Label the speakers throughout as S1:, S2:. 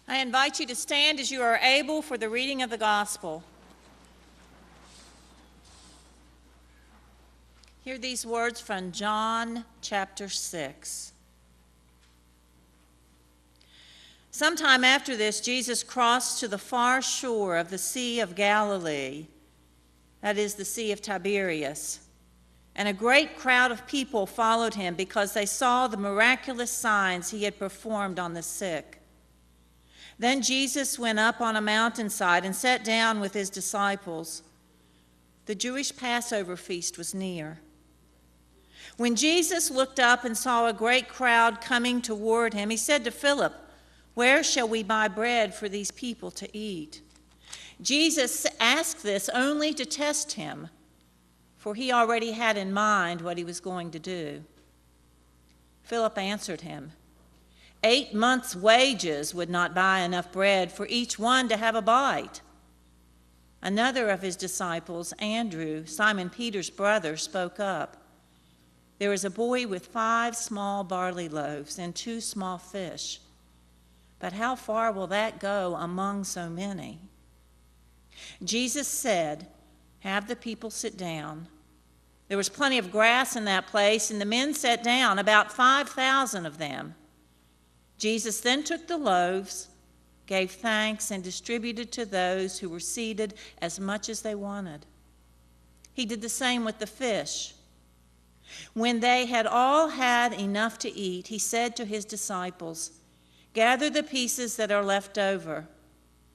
S1: I invite you to stand as you are able for the reading of the gospel. Hear these words from John chapter 6. Sometime after this, Jesus crossed to the far shore of the Sea of Galilee, that is the Sea of Tiberias, and a great crowd of people followed him because they saw the miraculous signs he had performed on the sick. Then Jesus went up on a mountainside and sat down with his disciples. The Jewish Passover feast was near. When Jesus looked up and saw a great crowd coming toward him, he said to Philip, "Where shall we buy bread for these people to eat?" Jesus asked this only to test him, for he already had in mind what he was going to do. Philip answered him, 8 months' wages would not buy enough bread for each one to have a bite. Another of his disciples, Andrew, Simon Peter's brother, spoke up. "There is a boy with 5 small barley loaves and 2 small fish. But how far will that go among so many?" Jesus said, "Have the people sit down." There was plenty of grass in that place, and the men sat down, about 5,000 of them. Jesus then took the loaves, gave thanks, and distributed to those who were seated as much as they wanted. He did the same with the fish. When they had all had enough to eat, he said to his disciples, "Gather the pieces that are left over.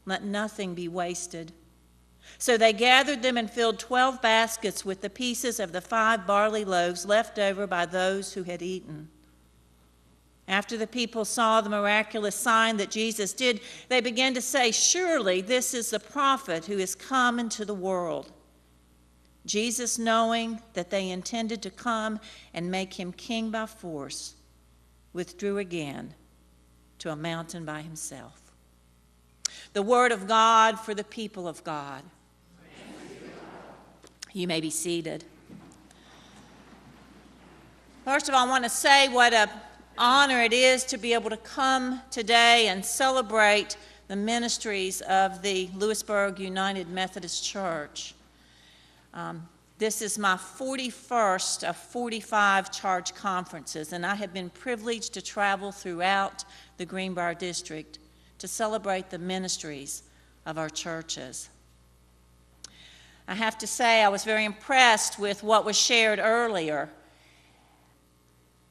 S1: Let nothing be wasted." So they gathered them and filled 12 baskets with the pieces of the 5 barley loaves left over by those who had eaten. After the people saw the miraculous sign that Jesus did, they began to say, "Surely this is the prophet who is come into the world." Jesus, knowing that they intended to come and make him king by force, withdrew again to a mountain by himself. The word of God for the people of God. You may be seated. First of all, I want to say what an honor it is to be able to come today and celebrate the ministries of the Lewisburg United Methodist Church. This is my 41st of 45 charge conferences, and I have been privileged to travel throughout the Greenbrier district to celebrate the ministries of our churches. I have to say I was very impressed with what was shared earlier.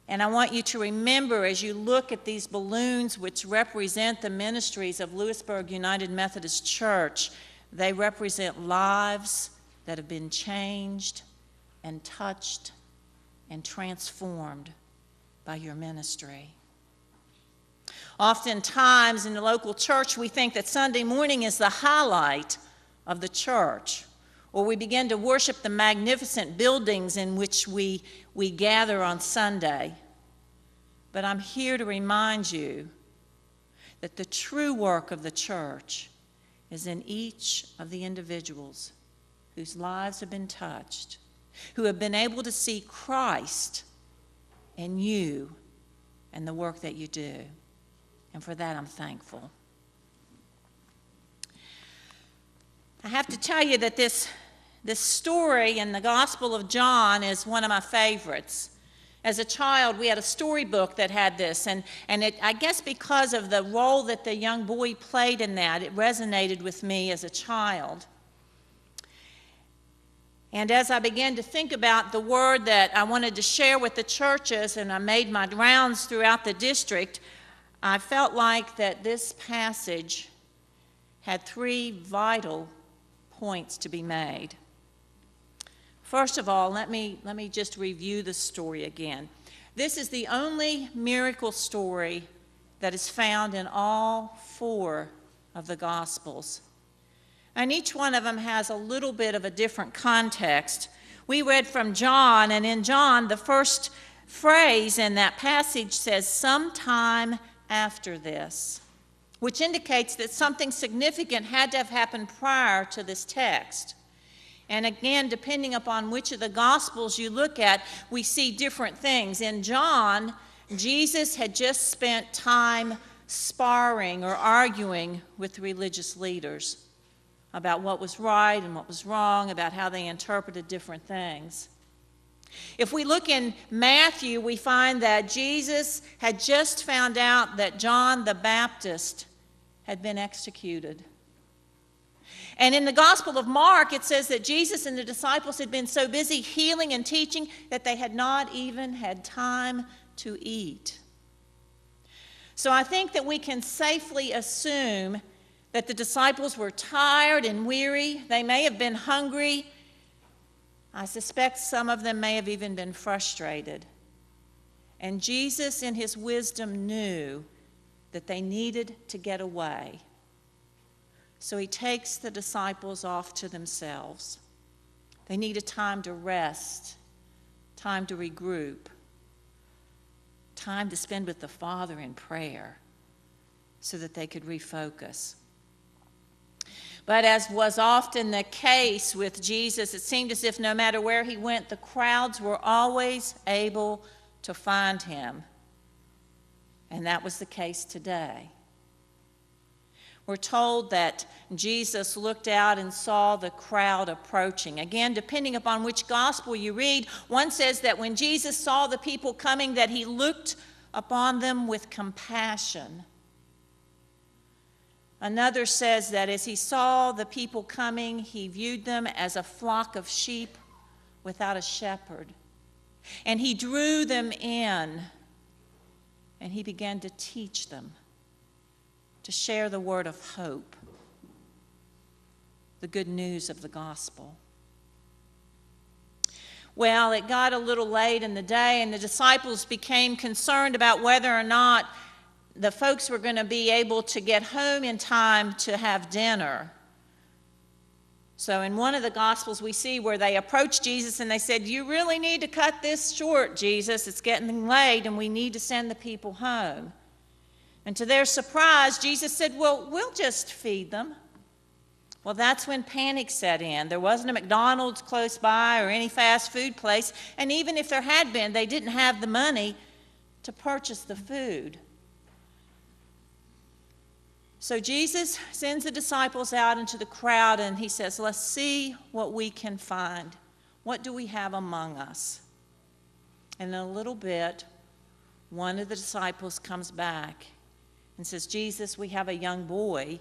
S1: And I want you to remember as you look at these balloons which represent the ministries of Lewisburg United Methodist Church, they represent lives that have been changed and touched and transformed by your ministry. Oftentimes in the local church, we think that Sunday morning is the highlight of the church, or we begin to worship the magnificent buildings in which we gather on Sunday. But I'm here to remind you that the true work of the church is in each of the individuals whose lives have been touched, who have been able to see Christ in you and the work that you do. And for that, I'm thankful. I have to tell you that this story in the Gospel of John is one of my favorites. As a child, we had a storybook that had this, and I guess because of the role that the young boy played in that, it resonated with me as a child. And as I began to think about the word that I wanted to share with the churches, and I made my rounds throughout the district, I felt like that this passage had 3 vital points to be made. First of all, let me just review the story again. This is the only miracle story that is found in all 4 of the Gospels. And each one of them has a little bit of a different context. We read from John, and in John, the first phrase in that passage says, "sometime after this," which indicates that something significant had to have happened prior to this text. And again, depending upon which of the Gospels you look at, we see different things. In John, Jesus had just spent time sparring or arguing with religious leaders about what was right and what was wrong, about how they interpreted different things. If we look in Matthew, we find that Jesus had just found out that John the Baptist had been executed. And in the Gospel of Mark, it says that Jesus and the disciples had been so busy healing and teaching that they had not even had time to eat. So I think that we can safely assume that the disciples were tired and weary. They may have been hungry. I suspect some of them may have even been frustrated. And Jesus, in his wisdom, knew that they needed to get away. So he takes the disciples off to themselves. They needed time to rest, time to regroup, time to spend with the Father in prayer so that they could refocus. But as was often the case with Jesus, it seemed as if no matter where he went, the crowds were always able to find him. And that was the case today. We're told that Jesus looked out and saw the crowd approaching. Again, depending upon which gospel you read, one says that when Jesus saw the people coming, that he looked upon them with compassion. Another says that as he saw the people coming, he viewed them as a flock of sheep without a shepherd. And he drew them in, and he began to teach them, to share the word of hope, the good news of the gospel. Well, it got a little late in the day, and the disciples became concerned about whether or not the folks were going to be able to get home in time to have dinner. So in one of the Gospels we see where they approached Jesus and they said, "You really need to cut this short, Jesus. It's getting late and we need to send the people home." And to their surprise, Jesus said, "Well, we'll just feed them." Well, that's when panic set in. There wasn't a McDonald's close by or any fast food place, and even if there had been, they didn't have the money to purchase the food. So Jesus sends the disciples out into the crowd and he says, "Let's see what we can find. What do we have among us?" And in a little bit, one of the disciples comes back and says, "Jesus, we have a young boy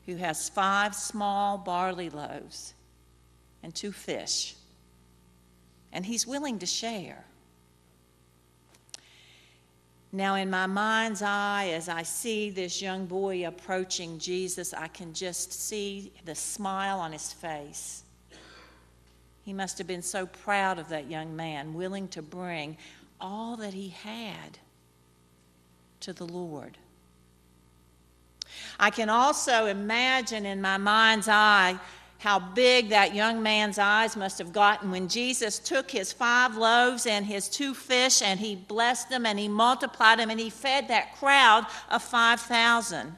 S1: who has 5 small barley loaves and 2 fish, and he's willing to share." Now, in my mind's eye, as I see this young boy approaching Jesus, I can just see the smile on his face. He must have been so proud of that young man, willing to bring all that he had to the Lord. I can also imagine in my mind's eye how big that young man's eyes must have gotten when Jesus took his 5 loaves and his 2 fish and he blessed them and he multiplied them and he fed that crowd of 5,000.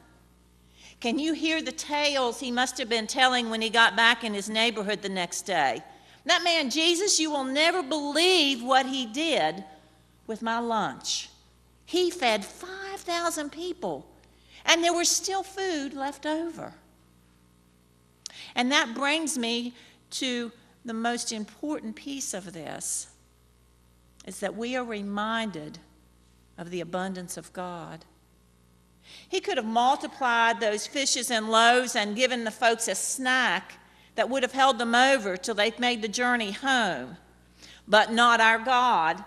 S1: Can you hear the tales he must have been telling when he got back in his neighborhood the next day? "That man, Jesus, you will never believe what he did with my lunch. He fed 5,000 people, and there was still food left over." And that brings me to the most important piece of this, is that we are reminded of the abundance of God. He could have multiplied those fishes and loaves and given the folks a snack that would have held them over till they've made the journey home. But not our God.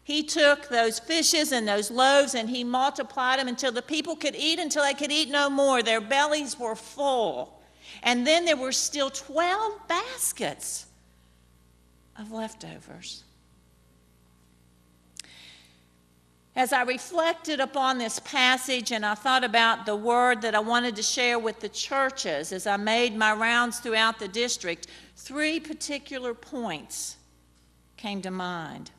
S1: He took those fishes and those loaves and he multiplied them until the people could eat until they could eat no more. Their bellies were full. And then there were still 12 baskets of leftovers. As I reflected upon this passage and I thought about the word that I wanted to share with the churches as I made my rounds throughout the district, 3 particular points came to mind.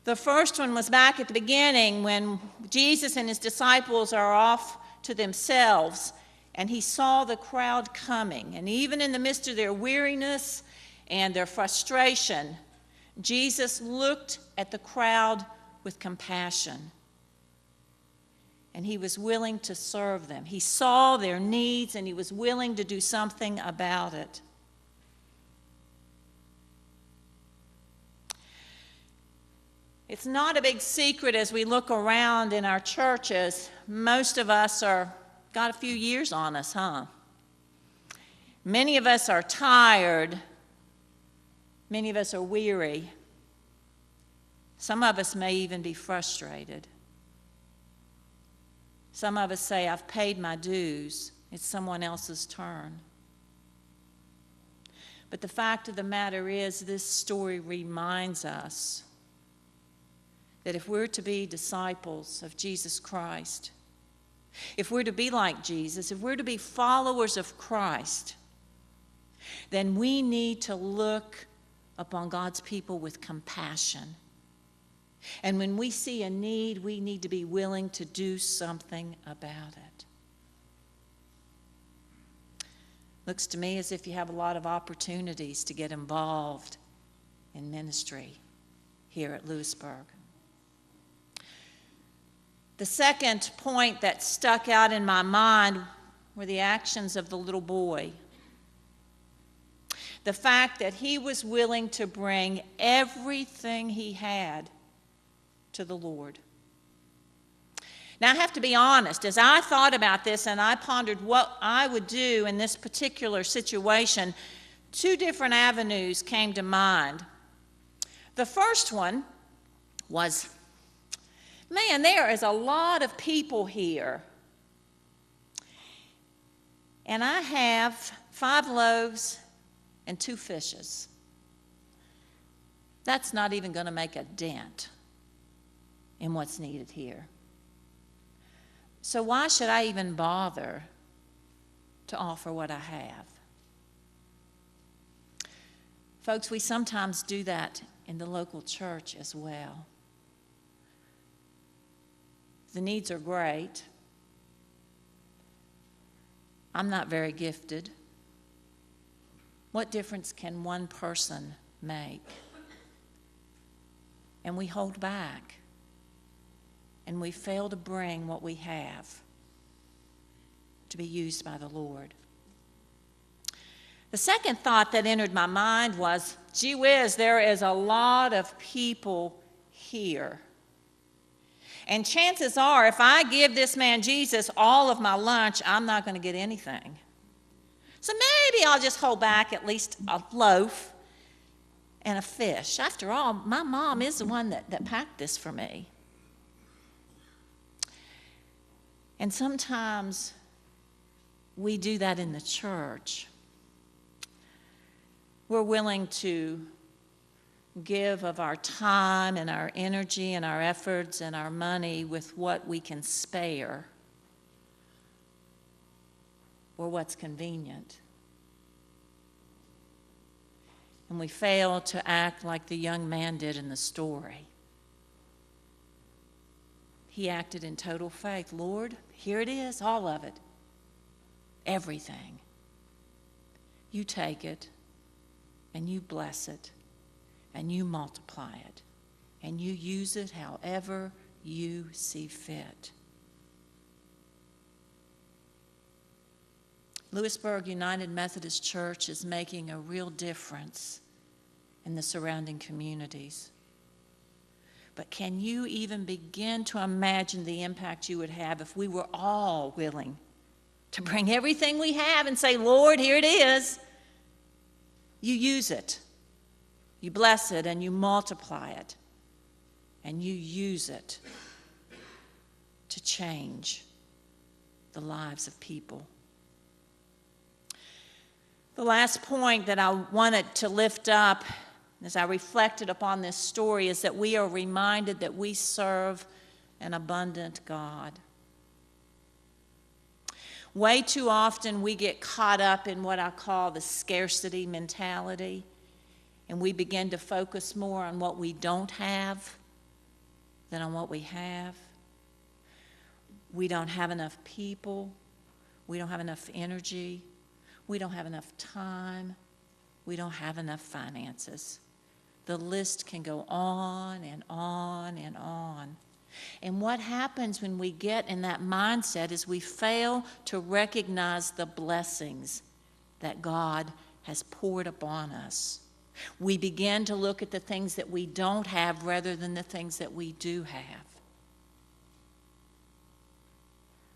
S1: The first one was back at the beginning when Jesus and his disciples are off to themselves and he saw the crowd coming. And even in the midst of their weariness and their frustration, Jesus looked at the crowd with compassion. and he was willing to serve them. He saw their needs, and he was willing to do something about it. It's not a big secret as we look around in our churches. Most of us got a few years on us, huh? Many of us are tired. Many of us are weary. Some of us may even be frustrated. Some of us say, I've paid my dues. It's someone else's turn. But the fact of the matter is, this story reminds us that if we're to be disciples of Jesus Christ, if we're to be like Jesus, if we're to be followers of Christ, then we need to look upon God's people with compassion. And when we see a need, we need to be willing to do something about it. Looks to me as if you have a lot of opportunities to get involved in ministry here at Lewisburg. The second point that stuck out in my mind were the actions of the little boy. The fact that he was willing to bring everything he had to the Lord. Now, I have to be honest, as I thought about this and I pondered what I would do in this particular situation, two different avenues came to mind. The first one was, man, there is a lot of people here. And I have 5 loaves and 2 fishes. That's not even going to make a dent in what's needed here. So why should I even bother to offer what I have? Folks, we sometimes do that in the local church as well. The needs are great. I'm not very gifted. What difference can one person make? And we hold back. And we fail to bring what we have to be used by the Lord. The second thought that entered my mind was, gee whiz, there is a lot of people here. And chances are, if I give this man Jesus all of my lunch, I'm not going to get anything. So maybe I'll just hold back at least a loaf and a fish. After all, my mom is the one that packed this for me. And sometimes we do that in the church. We're willing to give of our time and our energy and our efforts and our money with what we can spare or what's convenient. And we fail to act like the young man did in the story. He acted in total faith. Lord, here it is, all of it. Everything. You take it, and you bless it, and you multiply it, and you use it however you see fit. Lewisburg United Methodist Church is making a real difference in the surrounding communities. But can you even begin to imagine the impact you would have if we were all willing to bring everything we have and say, Lord, here it is. You use it. You bless it and you multiply it. And you use it to change the lives of people. The last point that I wanted to lift up as I reflected upon this story is that we are reminded that we serve an abundant God. Way too often we get caught up in what I call the scarcity mentality, and we begin to focus more on what we don't have than on what we have. We don't have enough people. We don't have enough energy. We don't have enough time. We don't have enough finances. The list can go on and on and on. And what happens when we get in that mindset is we fail to recognize the blessings that God has poured upon us. We begin to look at the things that we don't have rather than the things that we do have.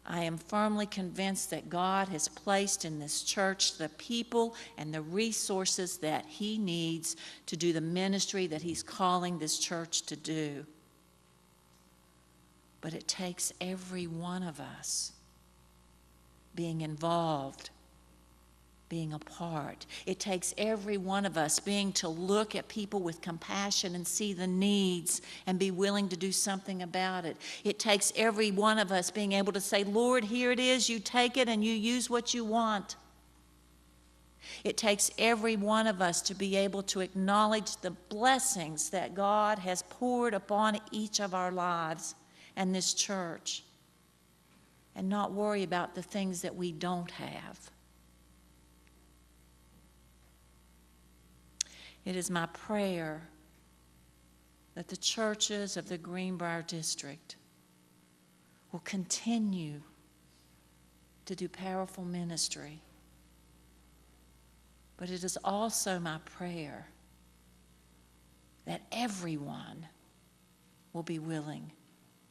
S1: I am firmly convinced that God has placed in this church the people and the resources that He needs to do the ministry that He's calling this church to do. But it takes every one of us being involved, being a part. It takes every one of us being to look at people with compassion and see the needs and be willing to do something about it. It takes every one of us being able to say, Lord, here it is, you take it and you use what you want. It takes every one of us to be able to acknowledge the blessings that God has poured upon each of our lives and this church, and not worry about the things that we don't have. It is my prayer that the churches of the Greenbrier district will continue to do powerful ministry. But it is also my prayer that everyone will be willing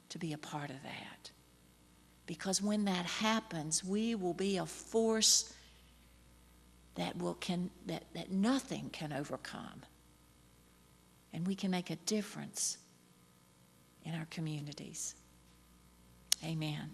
S1: to be a part of that. Because when that happens, we will be a force that nothing can overcome. And we can make a difference in our communities. Amen.